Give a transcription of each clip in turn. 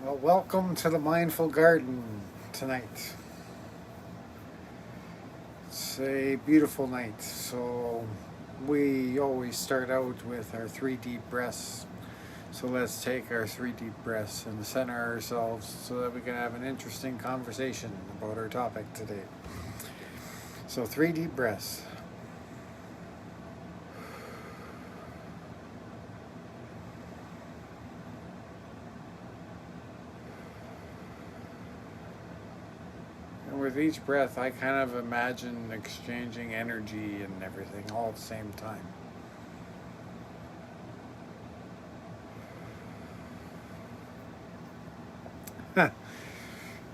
Well, welcome to the Mindful Garden tonight. It's a beautiful night, so we always start out with our three deep breaths. So let's take our three deep breaths and center ourselves so that we can have an interesting conversation about our topic today. So, three deep breaths. And with each breath, I kind of imagine exchanging energy and everything all at the same time.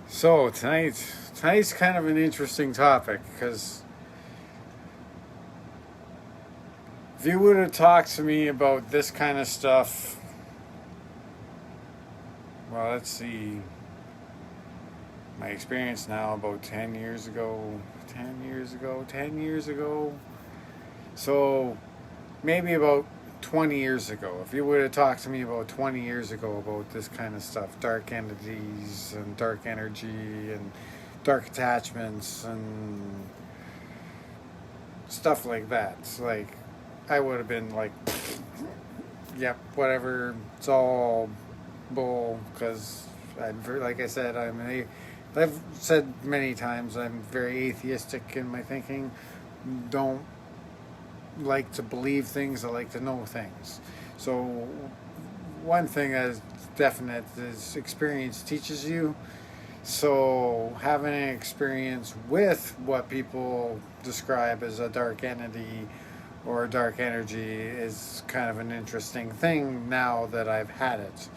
So tonight's kind of an interesting topic because if you would have talked to me about this kind of stuff, well, let's see, my experience now about 10 years ago, 10 years ago. So maybe about 20 years ago. If you would have talked to me about 20 years ago about this kind of stuff, dark entities and dark energy and dark attachments and stuff like that, it's like I would have been like, yep, whatever, it's all bull. Because like I said, I've said many times I'm very atheistic in my thinking. Don't like to believe things. I like to know things. So one thing that's definite is experience teaches you. So having an experience with what people describe as a dark entity or dark energy is kind of an interesting thing now that I've had it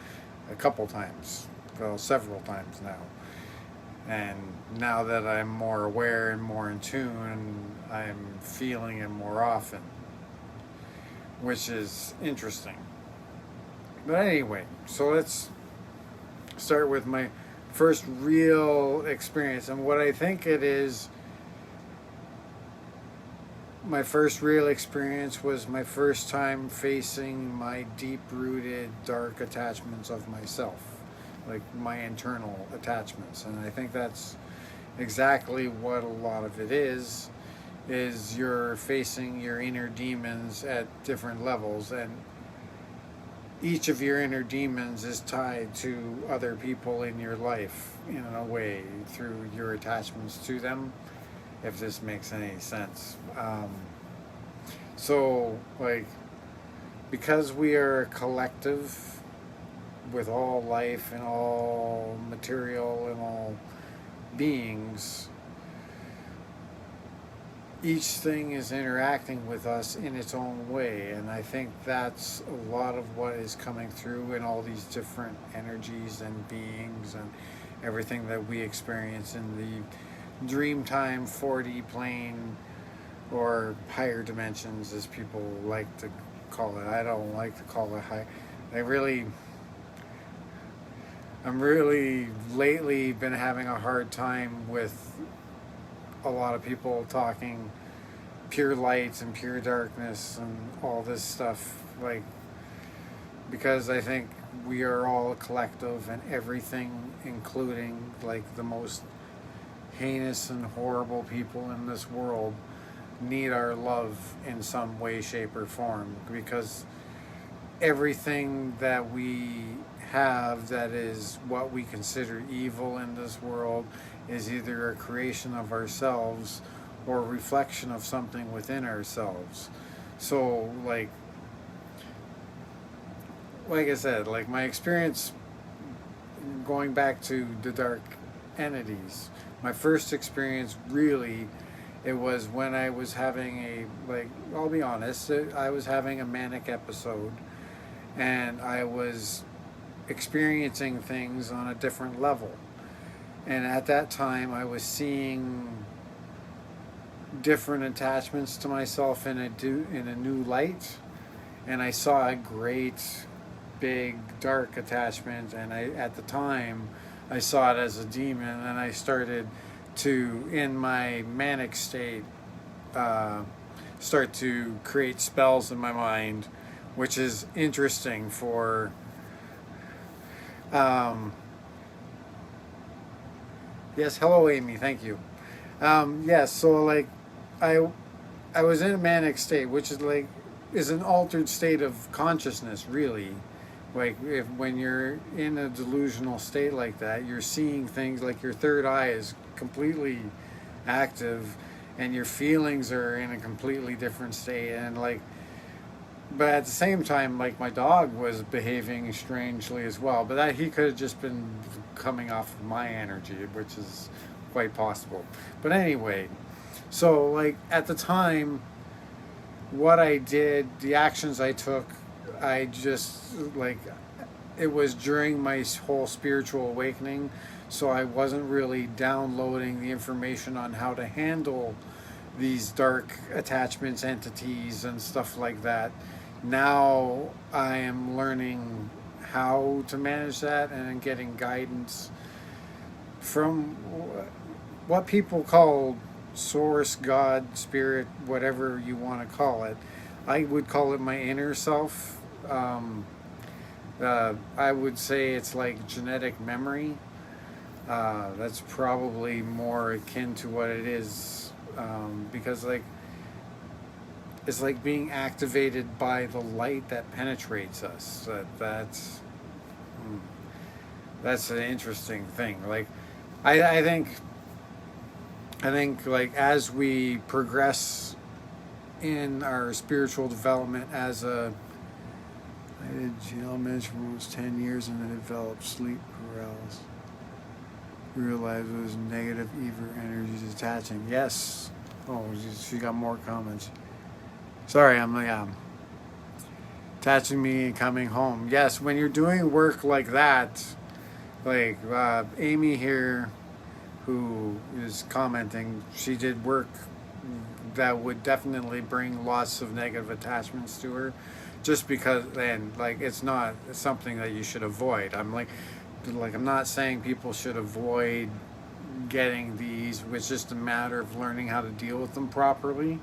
a couple times, well, several times now. And now that I'm more aware and more in tune, I'm feeling it more often, which is interesting. But anyway, so let's start with my first real experience. And what I think it is, my first real experience was my first time facing my deep rooted dark attachments of myself, like my internal attachments. And I think that's exactly what a lot of it is you're facing your inner demons at different levels, and each of your inner demons is tied to other people in your life in a way through your attachments to them, if this makes any sense. So like, because we are a collective with all life and all material and all beings, each thing is interacting with us in its own way. And I think that's a lot of what is coming through in all these different energies and beings and everything that we experience in the Dreamtime 4D plane, or higher dimensions as people like to call it. I don't like to call it high. I'm really lately been having a hard time with a lot of people talking pure lights and pure darkness and all this stuff, like, because I think we are all a collective, and everything, including like the most heinous and horrible people in this world, need our love in some way, shape, or form, because everything that we have that is what we consider evil in this world is either a creation of ourselves or a reflection of something within ourselves. So like I said, like my experience going back to the dark entities, my first experience really, it was when I was having I'll be honest, I was having a manic episode, and I was experiencing things on a different level. And at that time, I was seeing different attachments to myself in a new light, and I saw a great big dark attachment, and at the time I saw it as a demon, and I started to, in my manic state, start to create spells in my mind, which is interesting for Yes, hello, Amy. Thank you. Yes, so like, I I was in a manic state, which is like is an altered state of consciousness, really. Like if when you're in a delusional state like that, you're seeing things like your third eye is completely active, and your feelings are in a completely different state, and like but at the same time, like my dog was behaving strangely as well. But that he could have just been coming off of my energy, which is quite possible. But anyway, so like at the time, what I did, the actions I took, I just like it was during my whole spiritual awakening, so I wasn't really downloading the information on how to handle these dark attachments, entities, and stuff like that. Now I am learning how to manage that and getting guidance from what people call source, God, spirit, whatever you want to call it. I would call it my inner self. I would say it's like genetic memory. That's probably more akin to what it is, because like it's like being activated by the light that penetrates us. Hmm, that's an interesting thing. Like, I think like as we progress in our spiritual development as a I did jail management for almost 10 years and then developed sleep paralysis. Realized it was negative evil energies attaching. Yes. Oh, she got more comments. Sorry, I'm like, attaching me and coming home. Yes, when you're doing work like that, like Amy here, who is commenting, she did work that would definitely bring lots of negative attachments to her, just because, and like it's not something that you should avoid. I'm not saying people should avoid getting these. It's just a matter of learning how to deal with them properly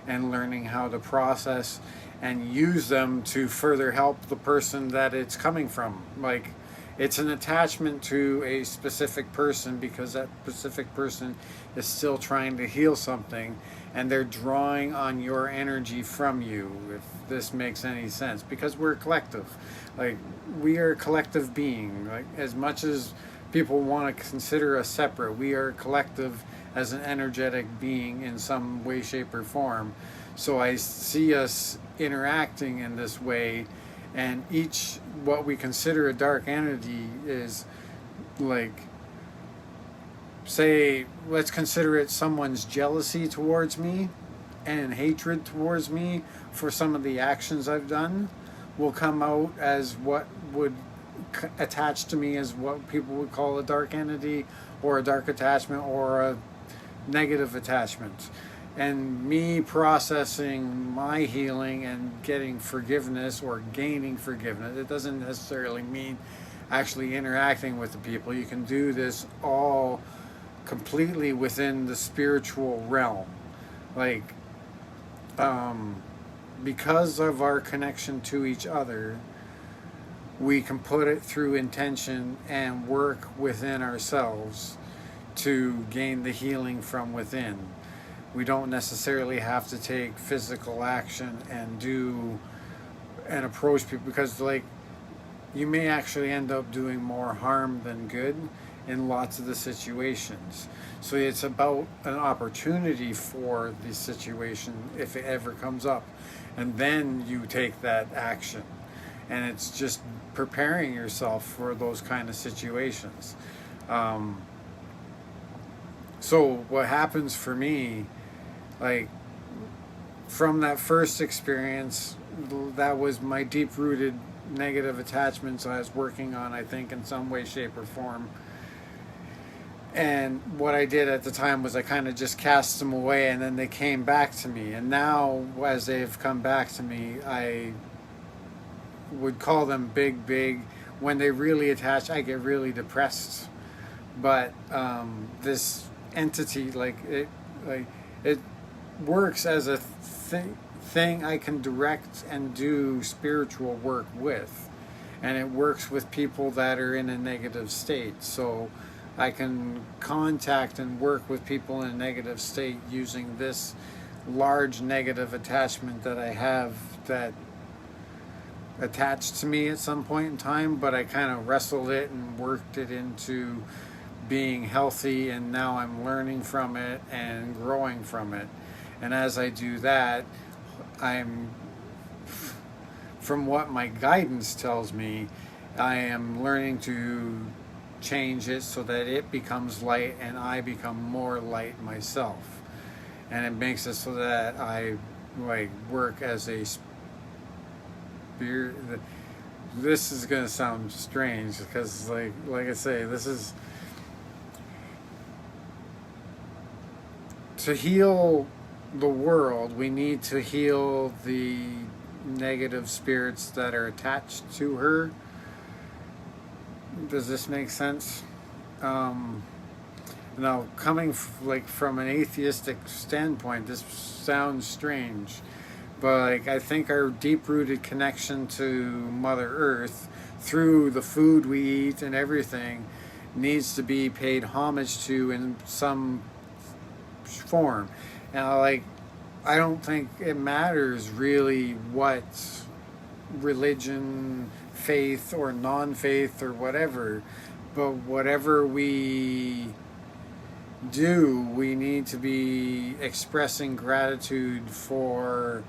and learning how to process and use them to further help the person that it's coming from. Like, it's an attachment to a specific person because that specific person is still trying to heal something and they're drawing on your energy from you, if this makes any sense, because we're a collective. Like, we are a collective being. Like, as much as people want to consider us separate, we are a collective as an energetic being in some way, shape, or form. So I see us interacting in this way, and each what we consider a dark entity is like, say, let's consider it someone's jealousy towards me and hatred towards me for some of the actions I've done will come out as what would attach to me as what people would call a dark entity or a dark attachment or a negative attachment. And me processing my healing and getting forgiveness or gaining forgiveness, it doesn't necessarily mean actually interacting with the people. You can do this all completely within the spiritual realm. Like, because of our connection to each other, we can put it through intention and work within ourselves to gain the healing from within. We don't necessarily have to take physical action and do and approach people, because like you may actually end up doing more harm than good in lots of the situations. So it's about an opportunity for the situation if it ever comes up, and then you take that action. And it's just preparing yourself for those kind of situations. So what happens for me, like from that first experience, that was my deep-rooted negative attachments I was working on, I think, in some way, shape, or form. And what I did at the time was I kind of just cast them away, and then they came back to me. And now, as they've come back to me, I would call them big. When they really attach, I get really depressed. But this entity, it works as a thing I can direct and do spiritual work with, and it works with people that are in a negative state. So I can contact and work with people in a negative state using this large negative attachment that I have that attached to me at some point in time, but I kind of wrestled it and worked it into being healthy, and now I'm learning from it and growing from it. And as I do that, I'm, from what my guidance tells me, I am learning to change it so that it becomes light and I become more light myself. And it makes it so that I like work as a spirit. This is going to sound strange because like I say, this is to heal the world. We need to heal the negative spirits that are attached to her. Does this make sense? Now, coming from an atheistic standpoint, this sounds strange, but I think our deep-rooted connection to Mother Earth through the food we eat and everything needs to be paid homage to in some form. And I don't think it matters really what religion, faith or non-faith or whatever, but whatever we do, we need to be expressing gratitude for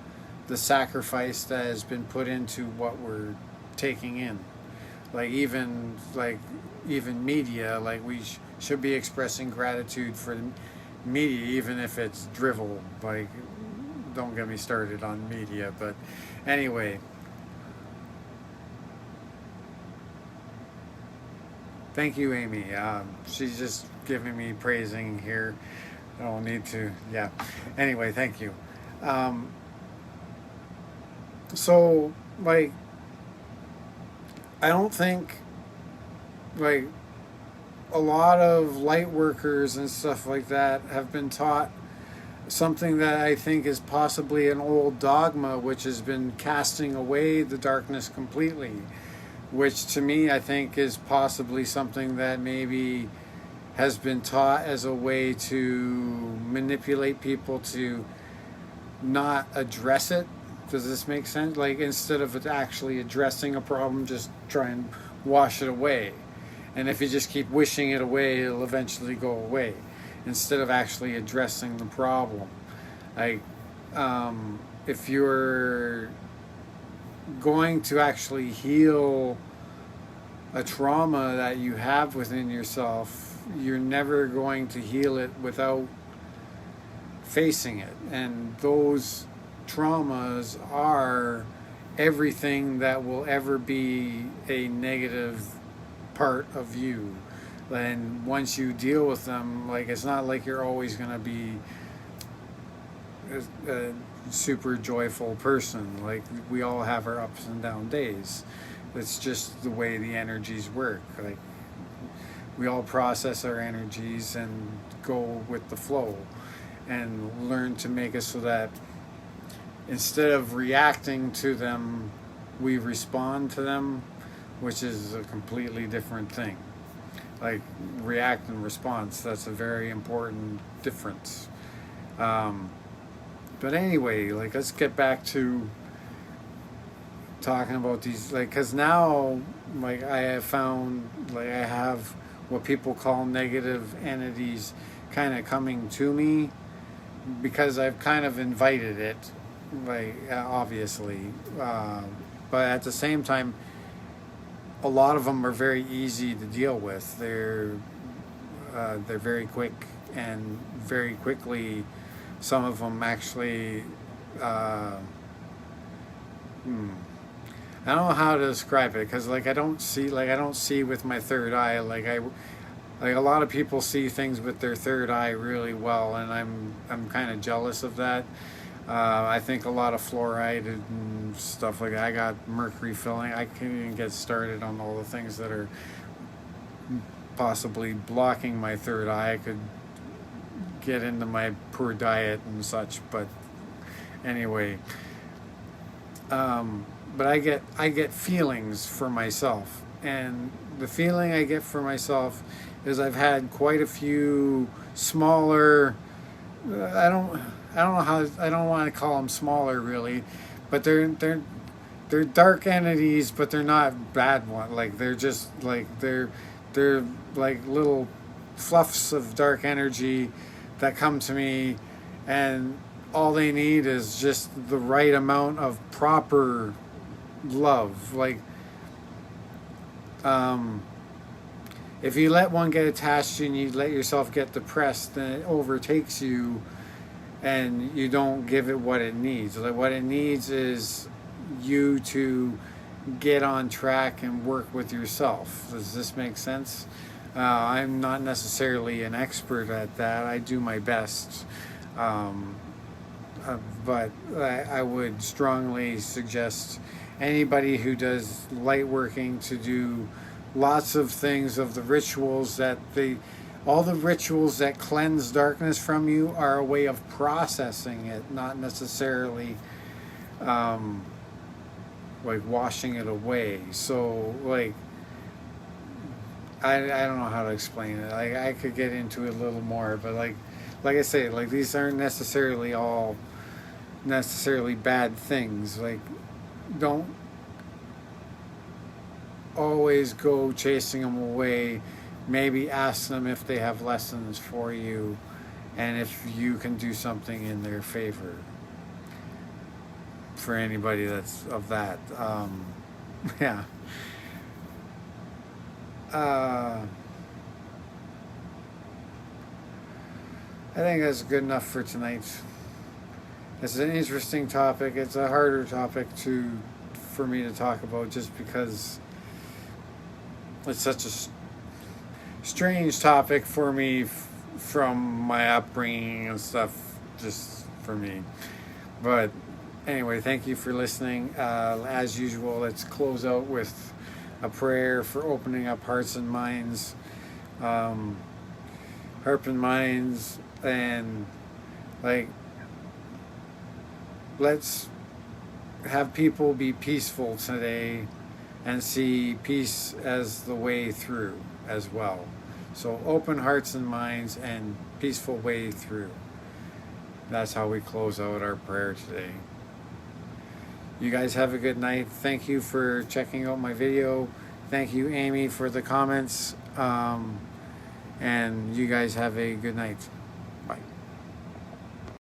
the sacrifice that has been put into what we're taking in. Even media, we should be expressing gratitude for the media, even if it's drivel. Don't get me started on media, but anyway. Thank you, Amy. She's just giving me praising here. I don't need to, yeah. Anyway, thank you. So, I don't think, a lot of light workers and stuff like that have been taught something that I think is possibly an old dogma, which has been casting away the darkness completely, which to me I think is possibly something that maybe has been taught as a way to manipulate people to not address it. Does this make sense? Instead of actually addressing a problem, just try and wash it away. And if you just keep wishing it away, it'll eventually go away, instead of actually addressing the problem. If you're going to actually heal a trauma that you have within yourself, you're never going to heal it without facing it. And those traumas are everything that will ever be a negative part of you. And once you deal with them, it's not like you're always going to be a super joyful person. We all have our ups and down days. It's just the way the energies work. We all process our energies and go with the flow and learn to make it so that instead of reacting to them, we respond to them, which is a completely different thing. React and response, that's a very important difference. But anyway, let's get back to talking about these, because now, I have found, I have what people call negative entities kind of coming to me, because I've kind of invited it, obviously. But at the same time, a lot of them are very easy to deal with. They're very quick, and very quickly, some of them actually, I don't know how to describe it, because I don't see with my third eye. A lot of people see things with their third eye really well, and I'm kind of jealous of that. I think a lot of fluoride and stuff like that. I got mercury filling. I can't even get started on all the things that are possibly blocking my third eye. I could get into my poor diet and such, but anyway. But I get feelings for myself, And the feeling I get for myself is I've had quite a few smaller. I don't know how. I don't want to call them smaller really, but they're dark entities, but they're not bad ones. Like they're just like they're like little fluffs of dark energy that come to me, and all they need is just the right amount of proper love. Like, if you let one get attached to you and you let yourself get depressed, then it overtakes you, and you don't give it what it needs. Like, what it needs is you to get on track and work with yourself. Does this make sense? I'm not necessarily an expert at that. I do my best. But I would strongly suggest anybody who does light working to do lots of things of the rituals all the rituals that cleanse darkness from you are a way of processing it, not necessarily like washing it away. So like I don't know how to explain it. Like I could get into it a little more, but like I say, like these aren't necessarily all necessarily bad things. Like don't always go chasing them away. Maybe ask them if they have lessons for you and if you can do something in their favor. For anybody that's of that. Yeah. I think that's good enough for tonight. It's an interesting topic. It's a harder topic for me to talk about just because it's such a strange topic for me from my upbringing and stuff, just for me. But anyway, thank you for listening. As usual, let's close out with a prayer for opening up hearts and minds. Heart and minds, and like let's have people be peaceful today and see peace as the way through as well. So open hearts and minds and peaceful way through. That's how we close out our prayer today. You guys have a good night. Thank you for checking out my video. Thank you, Amy, for the comments. And you guys have a good night.